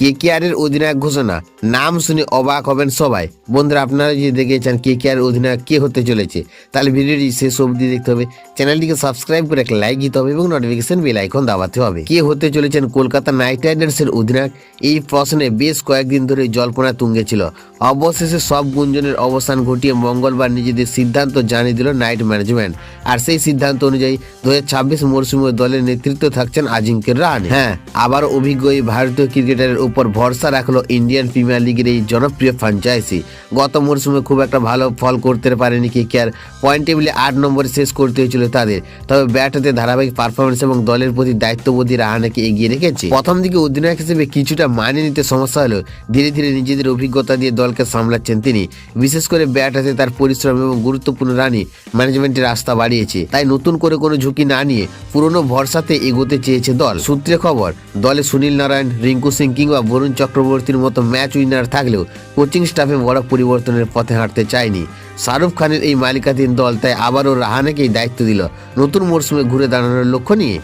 KKR এর অধিনায়ক ঘোষণা, নাম শুনে অবাক হবেন সবাই। বন্ধুরা, আপনারা যদি দেখতে চান কেকেআর অধিনায়ক কে হতে চলেছে, তাহলে ভিডিওটি শেষ অবধি দেখতে হবে। চ্যানেলটিকে সাবস্ক্রাইব করে একটা লাইক দিতে হবে এবং নোটিফিকেশন বেল আইকন দাবাতে হবে। কে হতে চলেছেন কলকাতা নাইট রাইডার্সের অধিনায়ক, এই প্রশ্নে বেশ কয়েকদিন ধরে জল্পনা তুঙ্গে ছিল। অবশেষে সব গুঞ্জনের অবসান ঘটিয়ে মঙ্গলবার নিজেদের সিদ্ধান্ত জানিয়ে দিল নাইট ম্যানেজমেন্ট। আর সেই সিদ্ধান্ত অনুযায়ী 2026 মরশুমে দলের নেতৃত্ব থাকছেন আজিঙ্ক্য রাহানে। হ্যাঁ, আবার অভিজ্ঞ এই ভারতীয় ক্রিকেটারের উপর ভরসা রাখলো ইন্ডিয়ান প্রিমিয়ার লিগের এই জনপ্রিয় ফ্র্যাঞ্চাইজি। গত মরশুমে খুব একটা ভালো ফল করতে পারেনি কেকেআর, পয়েন্ট টেবিলে 8 নম্বরে শেষ করতে হয়েছিল তাদের। তবে ব্যাট হাতে ধারাবাহিক পারফরমেন্স এবং দলের প্রতি দায়িত্ববোধী রাহানেকে এগিয়ে রেখেছে। প্রথম দিকে অধিনায়ক হিসেবে কিছুটা মানিয়ে নিতে সমস্যা হলেও ধীরে ধীরে নিজেদের অভিজ্ঞতা দিয়ে দলকে সামলাচ্ছেন তিনি। বিশেষ করে ব্যাট হাতে তার পরিশ্রম এবং গুরুত্বপূর্ণ রানই ম্যানেজমেন্টের আস্থা বাড়িয়েছে। তাই নতুন করে কোনো ঝুঁকি না নিয়ে পুরনো ভরসাতে এগোতে চেয়েছে দল। সূত্রে খবর, দলে সুনীল নারায়ণ, রিঙ্কু সিং কিংবা বরুণ চক্রবর্তীর মতো ম্যাচ উইনার থাকলেও কোচিং স্টাফে বড় পরিবর্তনের পথে হাঁটতে চায়নি শাহরুখ খানের এই মালিকাধীন দল। তাই আবারও রাহানেকেই দায়িত্ব দিল নতুন মরশুমে ঘুরে দাঁড়ানোর লক্ষ্য নিয়ে।